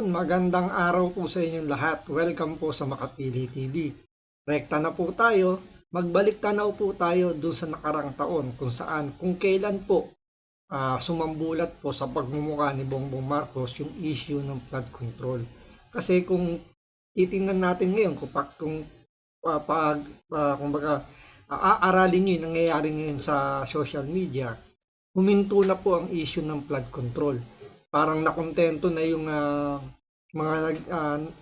Ayun, magandang araw po sa inyong lahat. Welcome po sa Makapili TV. Rekta na po tayo. Magbalik tanaw po tayo dun sa nakarang taon kung kailan po sumambulat po sa pagmumukha ni Bongbong Marcos yung issue ng flood control. Kasi kung titingnan natin ngayon kumbaga aaralin nyo yung nangyayari ngayon sa social media, huminto na po ang issue ng flood control. Parang nakontento na yung mga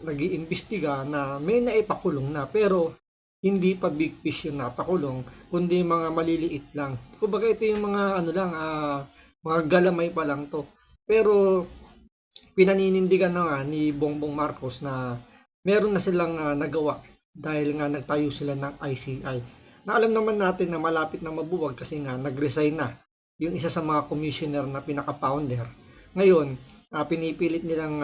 nag-iimbestiga na may naipakulong na, pero hindi pa big fish yung napakulong, kundi mga maliliit lang. Kumbaga ito yung mga mga galamay pa lang to. Pero pinaninindigan na nga ni Bongbong Marcos na meron na silang nagawa dahil nga nagtayo sila ng ICI. Na alam naman natin na malapit na mabuwag kasi nga nag-resign na yung isa sa mga commissioner na pinaka-founder. Ngayon, pinipilit nilang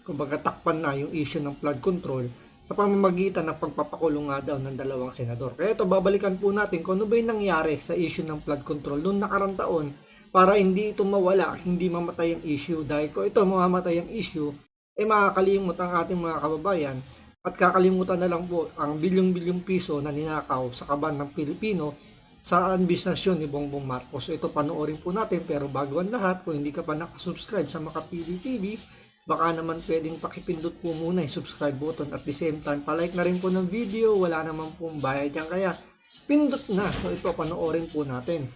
kumbaga takpan na yung issue ng flood control sa pamamagitan ng pagpapakulong nga daw ng dalawang senador. Kaya ito, babalikan po natin kung ano ba yung nangyari sa issue ng flood control noong nakarang taon para hindi ito mawala, hindi mamatay ang issue. Dahil kung ito mamamatay ang issue, makakalimut ang ating mga kababayan at kakalimutan na lang po ang bilyong-bilyong piso na ninakaw sa kaban ng Pilipino sa ambisyon ni Bongbong Marcos. So ito panoorin po natin, pero bago ang lahat, kung hindi ka pa nakasubscribe sa Makapili TV, baka naman pwedeng pakipindot po muna yung subscribe button at the same time, palike na rin po ng video, wala naman pong bayad yan, kaya pindot na. So ito panoorin po natin.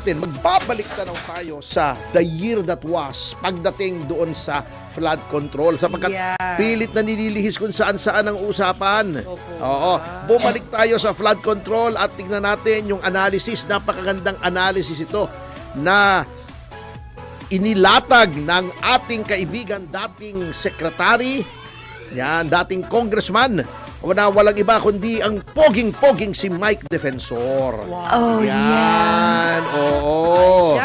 Magbabalik tanaw tayo sa the year that was pagdating doon sa flood control sapagkat pilit na nililihis kung saan-saan ang usapan. Oo, bumalik tayo sa flood control at tingnan natin yung analysis, napakagandang analysis ito na inilatag ng ating kaibigan, dating secretary, dating congressman, walang iba kundi ang poging-poging si Mike Defensor. Wow. Yan. Oo.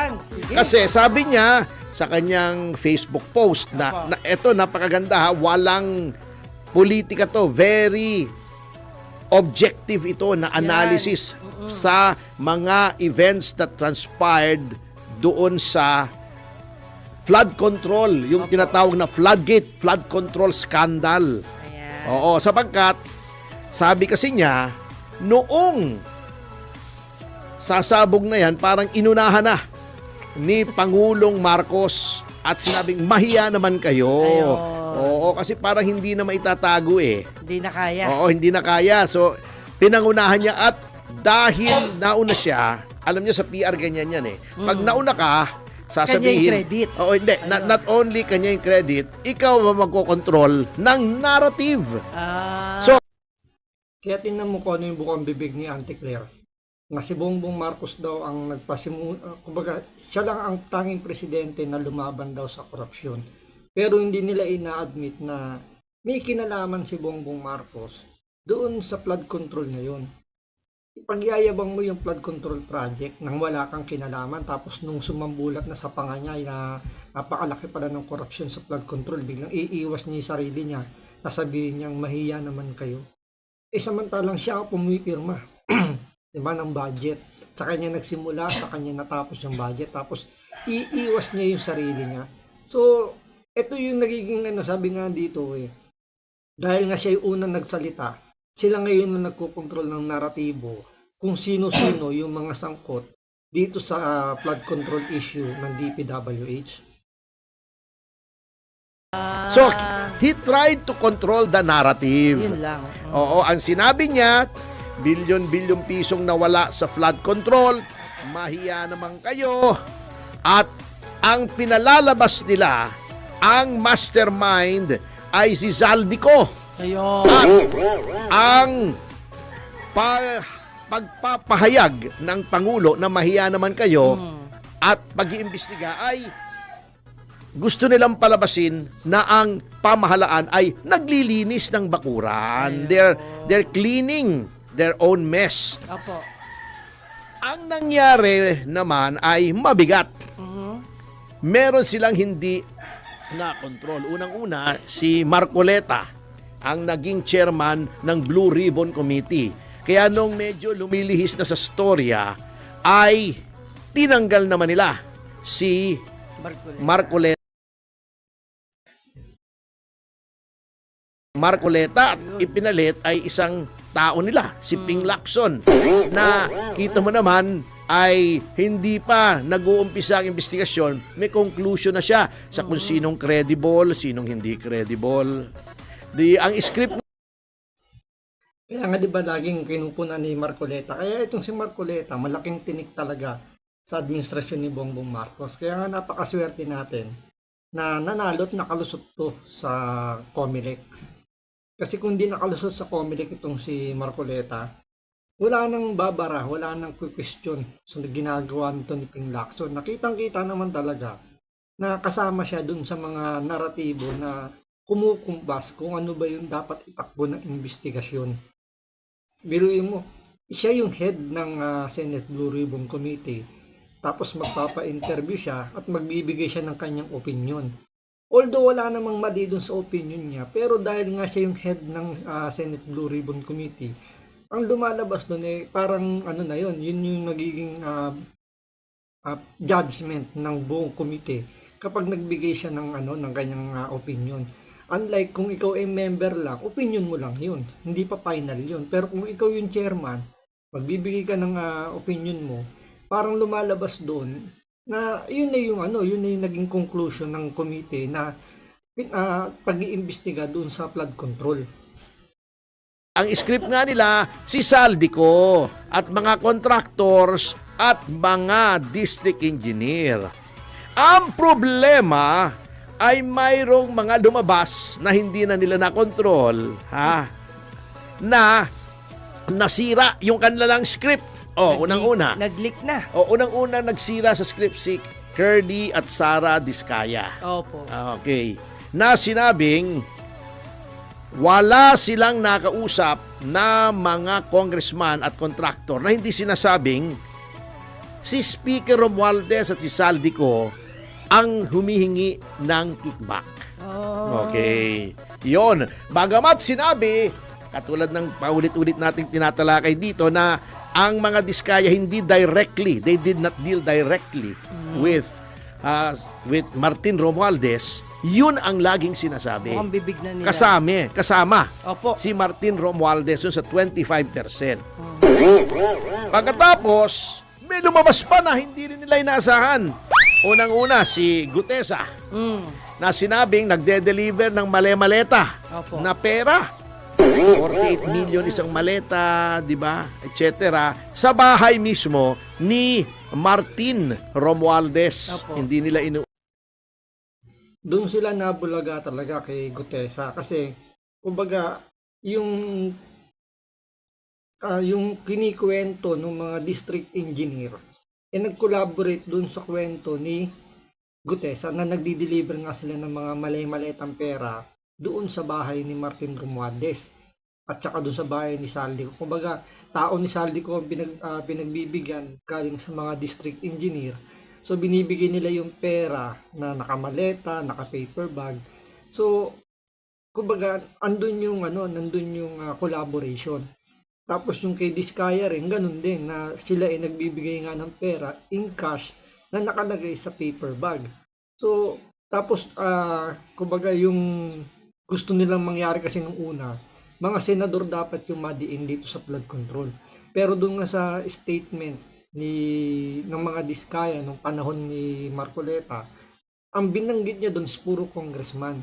Kasi sabi niya sa kanyang Facebook post na eto, napakaganda ha, walang politika to, very objective ito na analysis sa mga events that transpired doon sa flood control, yung tinatawag na floodgate, flood control scandal. Oo, sapagkat sabi kasi niya, noong sasabog na yan, parang inunahan na ni Pangulong Marcos at sinabing, mahiya naman kayo. Oo, kasi parang hindi na maitatago eh. Hindi na kaya. Oo, hindi na kaya. So, pinangunahan niya at dahil nauna siya, alam niyo sa PR ganyan yan eh. Pag nauna ka, sasabihin, kanya yung credit. Oo, hindi. Not only kanya yung credit, ikaw magkocontrol ng narrative. So, kaya tingnan mo kung ano yung bukang bibig ni Auntie Claire. Nga si Bongbong Marcos daw ang kumbaga, siya lang ang tanging presidente na lumaban daw sa korupsyon. Pero hindi nila ina-admit na may kinalaman si Bongbong Marcos doon sa flood control na yun. Ipagyayabang mo yung flood control project nang wala kang kinalaman, tapos nung sumambulat na sa panganya na napakalaki pala ng korupsyon sa flood control, biglang iiwas niya yung sarili niya, sasabihin niyang mahiya naman kayo. Samantalang siya pumipirma diba, ng budget. Sa kanya nagsimula, sa kanya natapos yung budget, tapos iiwas niya yung sarili niya. So ito yung nagiging sabi nga dito dahil nga siya yung unang nagsalita, sila ngayon na nagkokontrol ng naratibo kung sino-sino yung mga sangkot dito sa flood control issue ng DPWH. So, he tried to control the narrative. Yun lang. Oo, ang sinabi niya, bilyon-bilyong pisong nawala sa flood control, mahiya naman kayo, at ang pinalalabas nila, ang mastermind ay si Zaldico. At ang pagpapahayag ng Pangulo na mahiya naman kayo at pag-iimbestiga ay gusto nilang palabasin na ang pamahalaan ay naglilinis ng bakuran. They're cleaning their own mess. Opo. Ang nangyari naman ay mabigat. Meron silang hindi na control. Unang-una, si Marcoleta ang naging chairman ng Blue Ribbon Committee. Kaya nung medyo lumilihis na sa storya, ay tinanggal naman nila si Marcoleta Marcoleta at ipinalit ay isang tao nila, si Ping Lacson, na kita mo naman ay hindi pa nag-uumpisa ang investigasyon, may conclusion na siya sa kung sinong credible, sinong hindi credible. Ang script. Kaya nga 'di ba laging kinukunan ni Marcoleta. Kaya itong si Marcoleta, malaking tinik talaga sa administrasyon ni Bongbong Marcos. Kaya nga napakaswerte natin na nanalo at nakalusot to sa COMELEC. Kasi kung di nakalusot sa COMELEC itong si Marcoleta, wala nang babara, wala nang question sa ginagawa nito ni Ping Lacson. Nakitang-kita naman talaga na kasama siya dun sa mga naratibo na kumukumbas kung ano ba yung dapat itakbo ng investigasyon. Biruin mo, siya yung head ng Senate Blue Ribbon Committee, tapos magpapa-interview siya at magbibigay siya ng kanyang opinion. Although wala namang mali dun sa opinion niya, pero dahil nga siya yung head ng Senate Blue Ribbon Committee, ang lumalabas dun parang ano na yun yung nagiging judgment ng buong committee kapag nagbigay siya ng ng kanyang opinion. Unlike kung ikaw ay member lang, opinion mo lang yun. Hindi pa final yun. Pero kung ikaw yung chairman, magbibigay ka ng opinion mo, parang lumalabas doon na yun na yung naging conclusion ng committee na pag-iimbestiga doon sa flood control. Ang script nga nila, si Saldico at mga contractors at mga district engineer. Ang problema ay mayroong mga lumabas na hindi na nila na-control, na nasira yung kanilang script. Unang-una. Nag-leak na. Unang-una nagsira sa script si Curdy at Sara Diskaya. Opo. Okay. Na sinabing wala silang nakausap na mga congressman at contractor na hindi sinasabing si Speaker Romualdez at si Saldico ang humihingi ng kickback. Okay. Yon. Bagamat sinabi, katulad ng paulit-ulit nating tinatalakay dito na ang mga Diskaya hindi directly, they did not deal directly with Martin Romualdez, yun ang laging sinasabi. Mukhang bibig na nila. Kasama Opo. si Martin Romualdez yun sa 25%. Pagkatapos, may lumabas pa na hindi rin nila inaasahan. Unang-una, si Gutesa, na sinabing nagde-deliver ng male-maleta na pera. 48 million isang maleta, di ba? Etc. Sa bahay mismo ni Martin Romualdez. Hindi nila Doon sila nabulaga talaga kay Gutesa kasi kumbaga yung kinikwento ng mga district engineer nag-collaborate doon sa kwento ni Gutesa na nagdi-deliver nga sila ng mga malay-maletang pera doon sa bahay ni Martin Romualdez at saka doon sa bahay ni Saldico. Kumbaga, tao ni Saldico ang pinagbibigyan galing sa mga district engineer. So, binibigay nila yung pera na nakamaleta, naka-paper bag. So, kumbaga, nandun yung collaboration. Tapos yung kay Diskaya rin, ganun din na sila ay nagbibigay nga ng pera in cash na nakalagay sa paper bag. So, tapos, kumbaga yung gusto nilang mangyari kasi nung una, mga senador dapat yung madiin dito sa flood control. Pero doon nga sa statement ng mga Diskaya nung panahon ni Marcoleta, ang binanggit niya doon is puro congressman.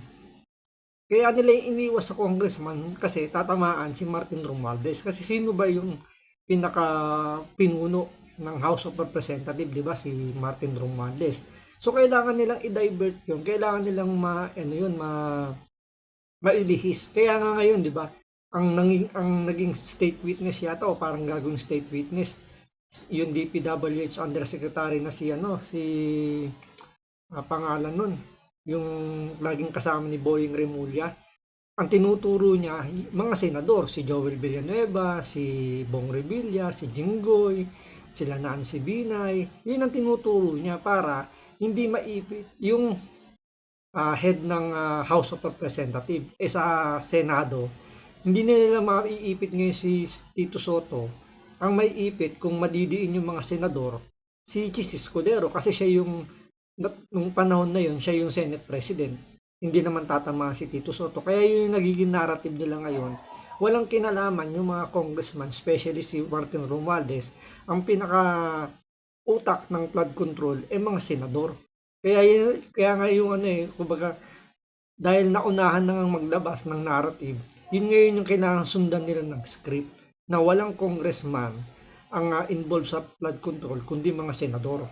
Kaya nila iniwas sa congressman kasi tatamaan si Martin Romualdez. Kasi sino ba yung pinaka-pinuno ng House of Representatives, di ba? Si Martin Romualdez. So kailangan nilang i-divert yun. Kailangan nilang mailihis. Kaya nga ngayon, di ba? Ang naging state witness yata o parang gagawing state witness yung DPWH Undersecretary na pangalan nun, yung laging kasama ni Boying Remulla. Ang tinuturo niya, mga senador, si Joel Villanueva, si Bong Revilla, si Jinggoy, sila Nancy Binay, yun ang tinuturo niya para hindi maipit yung head ng House of Representatives. Sa Senado, hindi nila maiipit ngayon si Tito Soto. Ang maiipit kung madidiin yung mga senador, si Chis Escudero kasi siya yung nung panahon na yun, siya yung Senate President. hindi naman tatama si Tito Soto. Kaya yun yung nagiging narrative nila ngayon. Walang kinalaman yung mga congressman, especially si Martin Romualdez, ang pinaka utak ng flood control mga senador. Kaya nga yung kumbaga, dahil naunahan na ngang maglabas ng narrative, yun ngayon yung kailangan sundan nila ng script na walang congressman ang involved sa flood control kundi mga senador.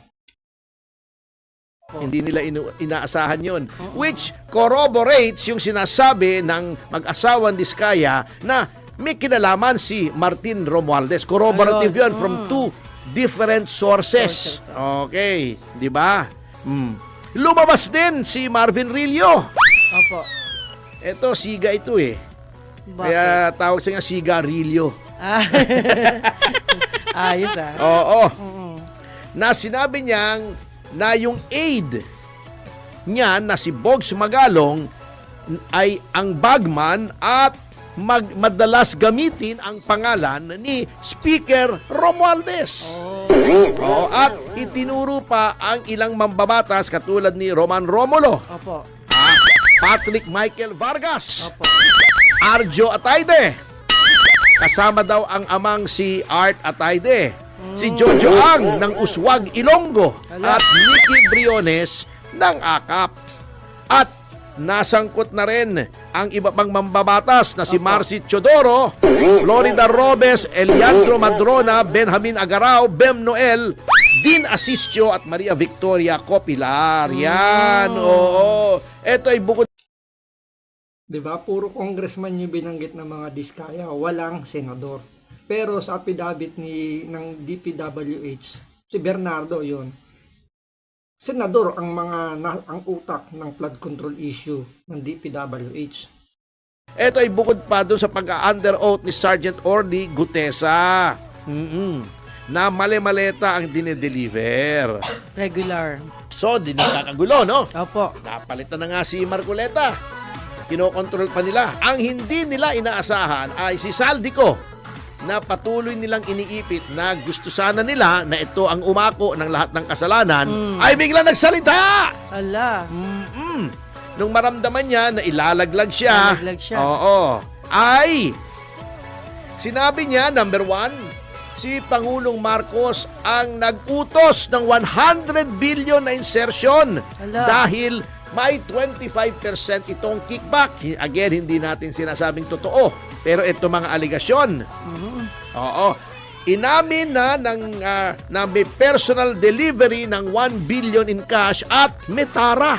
Hindi nila inaasahan yon, which corroborates yung sinasabi ng mag-asawang Diskaya na may kinalaman si Martin Romualdez. Corroborative yun from two different sources. Okay, di ba? Lumabas din si Marvin Rillo. Opo. Ito, siga ito eh. Bakit? Kaya tawag sa nga siga Rillo. Ayos Oo. Na sinabi niyang na yung aide niya na si Bogs Magalong ay ang bagman at madalas gamitin ang pangalan ni Speaker Romualdez. At itinuro pa ang ilang mambabatas katulad ni Roman Romulo, Opo. Patrick Michael Vargas, Opo. Arjo Atayde, kasama daw ang amang si Art Atayde, si Jojo Ang ng Uswag Ilonggo at Nicky Briones ng AKAP. At nasangkot na rin ang iba pang mambabatas na si Marcy Chodoro, Florida Robes, Eliandro Madrona, Benjamin Agarao, Bem Noel, Dean Asistio at Maria Victoria Copilar. Yan, oo. Ito ay bukod. Diba? Puro congressman yung binanggit ng mga Diskaya, walang senador. Pero sa affidavit ng DPWH, si Bernardo yon, senador ang utak ng flood control issue ng DPWH. Ito ay bukod pa doon sa pag-under oath ni Sergeant Orly Gutesa. Na mali-maleta ang dinedeliver. Regular. So, di nagkakagulo, no? Opo. Napalitan na nga si Marcoleta. Kinokontrol pa nila. Ang hindi nila inaasahan ay si Saldico na patuloy nilang iniipit na gusto sana nila na ito ang umako ng lahat ng kasalanan ay bigla nagsalita. Ala. Nung maramdaman niya na ilalaglag siya, ay sinabi niya, number 1, si Pangulong Marcos ang nag-utos ng 100 billion na insertion dahil may 25% itong kickback. Again, hindi natin sinasabing totoo, pero ito mga aligasyon. Inamin na may personal delivery ng 1 billion in cash at may tara.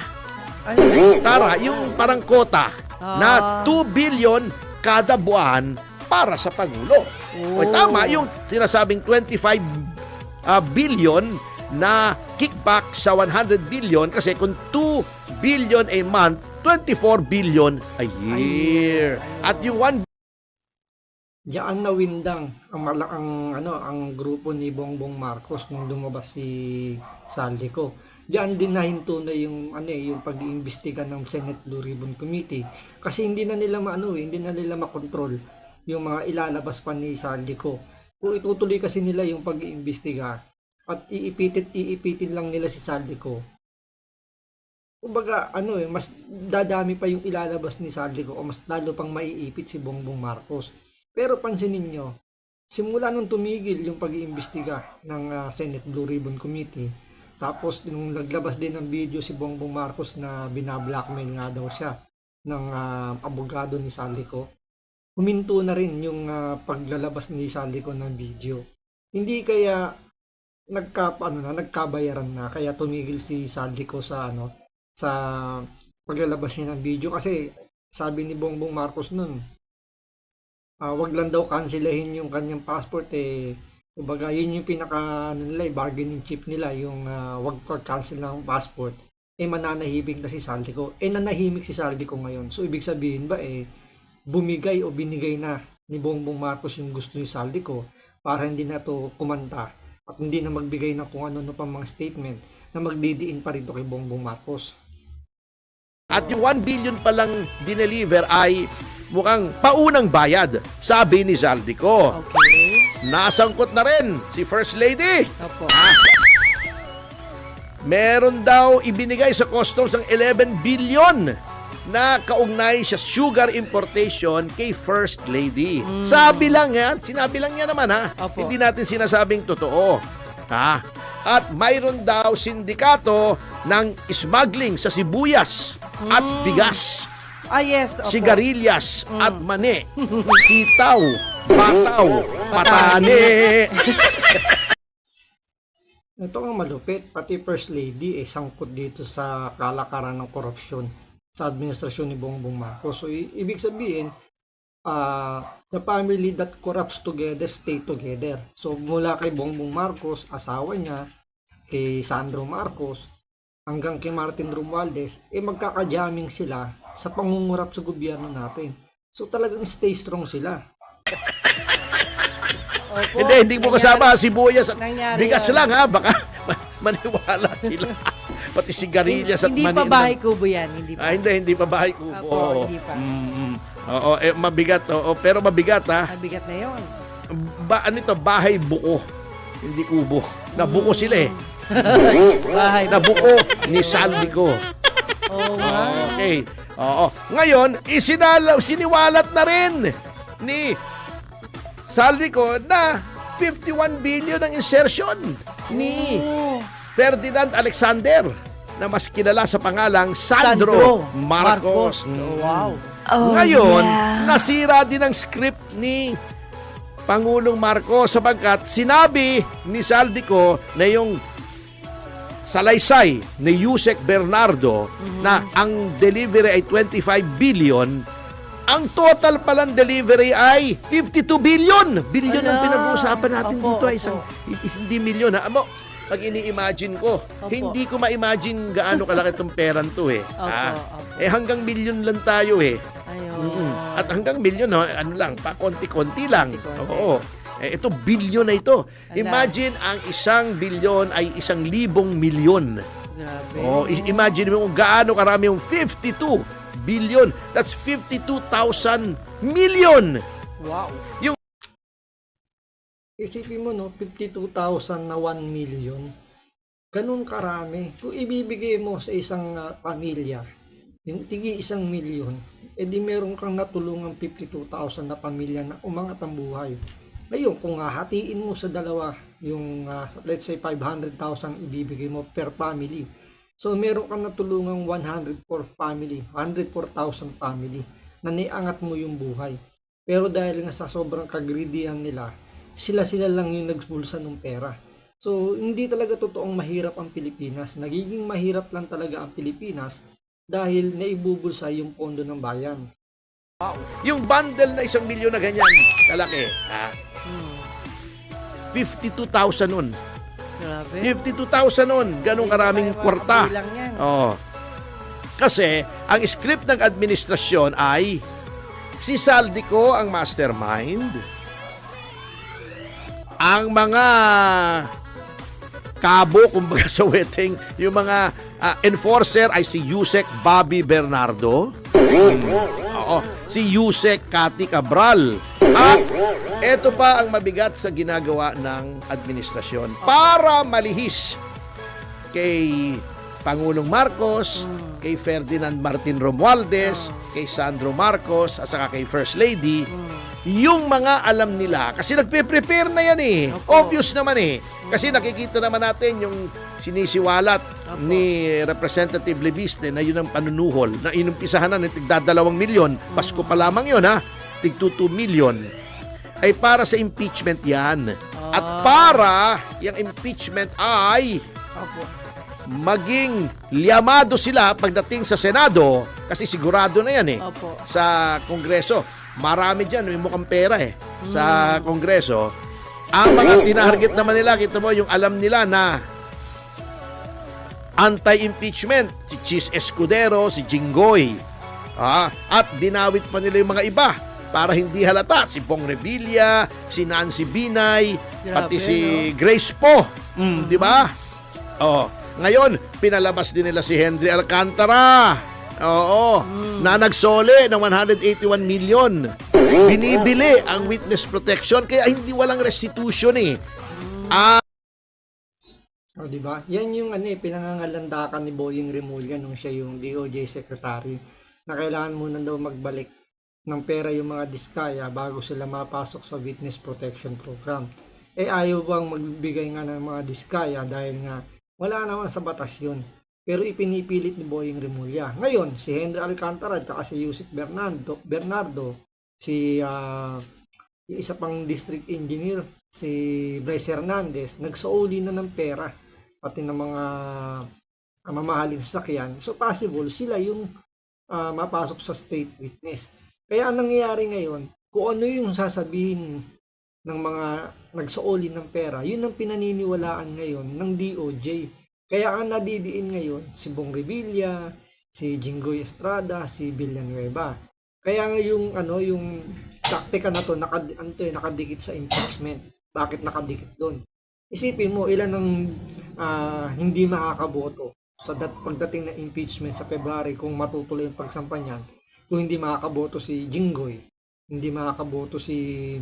Tara, yung parang kota na 2 billion kada buwan para sa Pangulo. O tama, yung sinasabing 25 billion na kickback sa 100 billion kasi kung 2 billion a month, 24 billion a year. At yung 1 Diyan nawindang ang grupo ni Bongbong Marcos nung lumabas si Saldico. Diyan din nahinto na yung pag-iimbestiga ng Senate Blue Ribbon Committee kasi hindi na nila makontrol yung mga ilalabas pa ni Saldico. Kung itutuloy kasi nila yung pag-iimbestiga at iipitin lang nila si Saldico. Kumbaga mas dadami pa yung ilalabas ni Saldico o mas lalo pang maiipit si Bongbong Marcos. Pero pansinin nyo, simula nung tumigil yung pag-iimbestiga ng Senate Blue Ribbon Committee, tapos nung naglabas din ng video si Bongbong Marcos na binablackmail nga daw siya ng abogado ni Saldico, huminto na rin yung paglalabas ni Saldico ng video. Hindi kaya nagkabayaran na, kaya tumigil si Saldico sa paglalabas niya ng video kasi sabi ni Bongbong Marcos nun, wag lang daw kansilahin yung kanyang passport kumbaga yun yung bargaining chip nila, yung wag cancel ng passport, mananahimik na si Saldico. Nanahimik si Saldico ngayon. So ibig sabihin ba bumigay o binigay na ni Bongbong Marcos yung gusto ni Saldico para hindi na to kumanta at hindi na magbigay ng kung ano pang mga statement na magdidiin pa rito kay Bongbong Marcos. At yung 1 billion palang dineliver ay mukhang paunang bayad, sabi ni Saldico. Okay. Nasangkot na rin si First Lady. Opo. Meron daw ibinigay sa customs ng 11 billion na kaugnay sa sugar importation kay First Lady. Sabi lang yan, sinabi lang niya naman ha. Opo. Hindi natin sinasabing totoo. Ha? At mayroon daw sindikato ng smuggling sa sibuyas at bigas, Yes, opo. sigarilyas at mani, sitaw, pataw, patane. Ito ang malupit, pati First Lady sangkot dito sa kalakaran ng korupsyon sa administrasyon ni Bongbong Marcos. So, ibig sabihin, the family that corrupts together stay together. So, mula kay Bongbong Marcos, asawa niya, kay Sandro Marcos, hanggang kay Martin Romualdez, magkakajaming sila sa pangungurap sa gobyerno natin. So, talagang stay strong sila. Opo. Hindi mo kasama sibuyas at Nangyari bigas yun. lang ha. Baka maniwala sila. Pati sigarilyas at Hindi mani. pa bahay kubo yan. Hindi pa. Hindi pa bahay kubo. Opo, hindi pa. Oo, mabigat. Oo, pero mabigat ha. Mabigat na yun. Ano ito? Bahay buo. Hindi kubo. Nabuo sila eh. Bahay. Nabuo ni Saldico. Oo nga. Okay. Oo. Ngayon, siniwalat na rin ni Saldico na 51 billion ang insertion ni Oo. Ferdinand Alexander na mas kilala sa pangalang Sandro Marcos. Wow. Ngayon, nasira din ang script ni Pangulong Marcos sapagkat sinabi ni Saldico na yung salaysay ni Yusek Bernardo na ang delivery ay 25 billion, ang total palang delivery ay 52 billion. Billion ang Ala. pinag-uusapan natin Opo, dito ay opo. hindi milyon. Amo, pag ini-imagine ko, Opo. hindi ko ma-imagine gaano kalaki itong peran to eh. Opo. Hanggang milyon lang tayo eh. Ayun. At hanggang milyon, ano lang, pa konti-konti lang. Konti-konti. Oo. Ito, bilyon na ito. Ala. Imagine ang 1 bilyon ay 1,000 milyon. Grabe. Imagine mo kung gaano karami yung 52 billion. That's 52,000 million. Wow. Isipin mo, no, 52,000 na 1 million. Ganun karami. Kung ibibigay mo sa isang pamilya, yung tigi 1 milyon, edi meron kang natulungang 52,000 na pamilya na umangat ang buhay. Ngayon, kung hahatiin mo sa dalawa, yung let's say 500,000 ibibigay mo per family. So, meron kang natulungang 104 family, 104,000 family na niangat mo yung buhay. Pero dahil nga sa sobrang kagridihan nila, sila lang yung nagbulsa ng pera. So, hindi talaga totoong mahirap ang Pilipinas. Nagiging mahirap lang talaga ang Pilipinas dahil naibubulsa yung pondo ng bayan. Yung bundle na 1 milyon na ganyan, kalaki. 52,000 nun. Grabe. 52,000 nun. Ganong karaming kwarta. Lang yan. Oo. Kasi, ang script ng administrasyon ay si Saldico ang mastermind. Ang mga kabo, kumbaga sa wedding, yung mga enforcer ay si Yusek Bobby Bernardo. Oo. Si Yusek Cathy Cabral. At ito pa ang mabigat sa ginagawa ng administrasyon para malihis kay Pangulong Marcos, kay Ferdinand Martin Romualdez, kay Sandro Marcos, at saka kay First Lady, yung mga alam nila. Kasi nagpe-prepare na yan eh. Opo. Obvious naman eh. Kasi nakikita naman natin yung sinisiwalat ni Representative Lebiste na yun ang panunuhol na inumpisahan na ng tigda 2 milyon. Pasko pa lamang yun ha. Tig 2 milyon. Ay para sa impeachment yan. At para yung impeachment ay Opo. maging liyamado sila pagdating sa Senado kasi sigurado na yan eh. Opo. Sa Kongreso. Marami dyan, may mukhang pera eh. Sa Kongreso. Ang mga tinarget naman nila, kita mo yung alam nila na anti-impeachment, si Chis Escudero, si Jinggoy. At dinawit pa nila yung mga iba para hindi halata. Si Bong Revilla, si Nancy Binay, pati Grabe, si Grace Poe. Di ba? Ngayon, pinalabas din nila si Henry Alcantara. Na nagsole ng 181 million. Binibili ang witness protection kaya hindi walang restitution eh. Di ba? Yan yung pinangangalandakan ni Boying Remulla nung siya yung DOJ secretary. na kailangan muna daw magbalik ng pera yung mga diskaya bago sila mapasok sa Witness Protection Program. Ayaw bang magbigay nga ng mga diskaya dahil nga wala naman sa batas yun. Pero ipinipilit ni Boying Remulla. Ngayon, si Henry Alcantara at si Yusek Bernardo, si yung isa pang district engineer, si Bryce Hernandez, nagsauli na ng pera, pati ng mga mamahaling sasakyan. So possible sila yung mapasok sa state witness. Kaya ang nangyayari ngayon, kung ano yung sasabihin ng mga nagsauli ng pera, yun ang pinaniniwalaan ngayon ng DOJ. Kaya ang nadidiin ngayon, si Bong Revilla, si Jinggoy Estrada, si Villanueva. Kaya nga yung taktika na to nakadikit sa impeachment. Bakit nakadikit doon? Isipin mo ilan ang hindi makakaboto sa pagdating ng impeachment sa February kung matutuloy yung pagsampa niyan. Kung hindi makakaboto si Jinggoy, hindi makakaboto si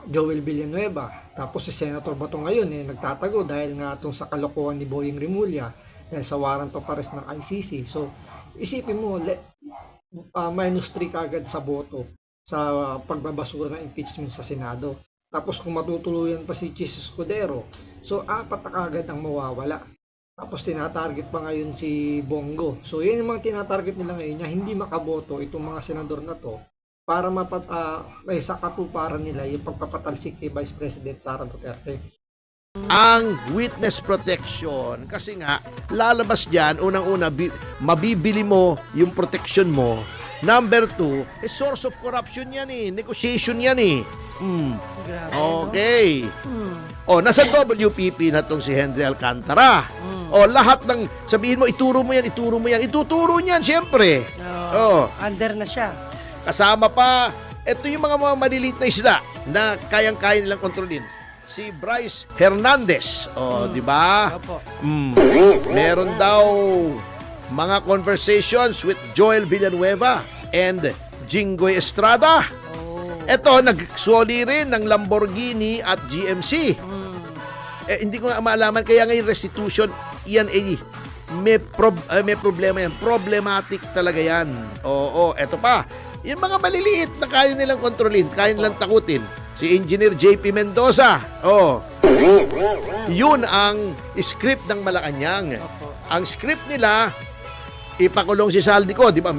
Joel Villanueva. Tapos si Senator Bato ngayon nagtatago dahil nga itong sa kalokohan ni Boying Remulla dahil sa warrant of arrest ng ICC. So isipin mo, -3 kagad sa boto sa pagbabasura ng impeachment sa Senado. Tapos kung matutuluyan pa si Chis Escudero, so 4 na kagad ang mawawala. Tapos tinatarget pa ngayon si Bongo. So yan yung mga tinatarget nila ngayon na hindi makaboto itong mga senador na to para may sakatuparan nila yung pagpapatalsik kay Vice President Sara Duterte. Ang witness protection, kasi nga lalabas diyan unang-una mabibili mo yung protection mo. Number 2, source of corruption yan negotiation yan Grabe, Okay. no? Nasa WPP na tong si Henry Alcantara. Lahat ng sabihin mo ituro mo yan, ituturo niyan siyempre. Under na siya. Kasama pa, ito yung mga maliliit na isda na kayang-kaya nilang kontrolin. Si Bryce Hernandez. Di ba? Opo. Meron daw mga conversations with Joel Villanueva and Jinggoy Estrada. Ito, nagsoli rin ng Lamborghini at GMC. Hindi ko nga maalaman, kaya ngayon restitution, yan may problema yan. Problematic talaga yan. Eto pa. Yung mga maliliit na kaya nilang kontrolin, kaya nilang takutin. Si Engineer JP Mendoza. Yun ang script ng Malacanang. Ang script nila, ipakulong si Saldico, di ba?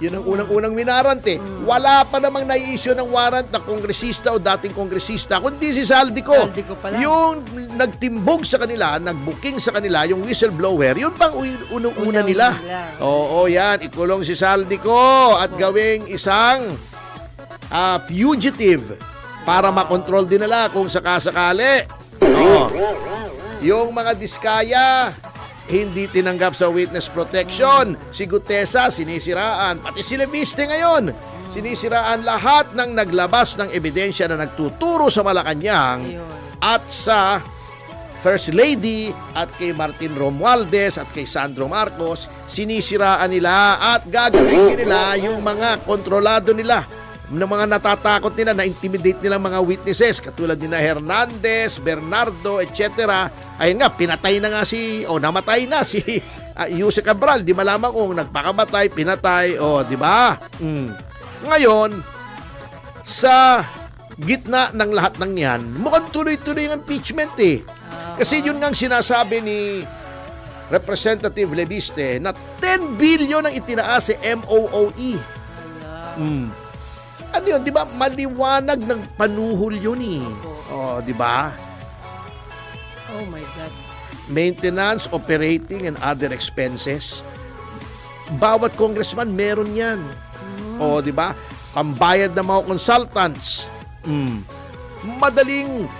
Yun ang unang-unang winarant Wala pa namang nai-issue ng warrant na kongresista o dating kongresista, kundi si Saldico. Yung nagtimbog sa kanila, nagbuking sa kanila, yung whistleblower, yun pang unang-una nila. Yan. Ikulong si Saldico at gawing isang fugitive para makontrol din nila kung sakasakali. Yung mga diskaya, hindi tinanggap sa witness protection. Si Gutesa, sinisiraan. Pati si Leviste ngayon, sinisiraan lahat ng naglabas ng ebidensya na nagtuturo sa Malacanang at sa First Lady at kay Martin Romualdez at kay Sandro Marcos. Sinisiraan nila at gagamitin nila yung mga kontrolado nila, ng mga natatakot nila, na-intimidate nila mga witnesses katulad ni Hernandez, Bernardo, etc. Ayun nga, pinatay na nga namatay na si Yusek Cabral. Di malaman kung nagpakamatay, pinatay, di ba? Ngayon, sa gitna ng lahat ng yan, mukhang tuloy-tuloy ang impeachment Kasi yun nga sinasabi ni Representative Leviste na 10 billion ang itinaas si MOOE. Ano yun, di ba? Maliwanag ng panuhol yun di ba? Oh my God. Maintenance, operating, and other expenses. Bawat congressman meron yan. Di ba? Pambayad ng mga consultants. Madaling.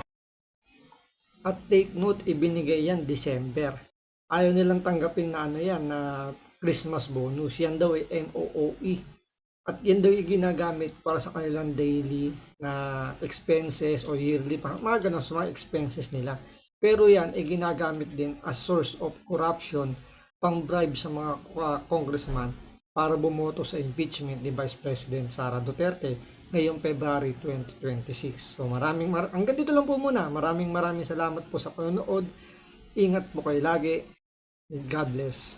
At take note, ibinigay yan December. Ayaw nilang tanggapin na na Christmas bonus. Yan daw MOOE. At yan daw yung ginagamit para sa kanilang daily na expenses o yearly, mga ganun sa mga expenses nila. Pero yan ay ginagamit din as source of corruption, pang bribe sa mga congressman para bumoto sa impeachment ni Vice President Sara Duterte ngayong February 2026. So hanggang dito lang po muna. Maraming salamat po sa panonood. Ingat po kayo lagi. God bless.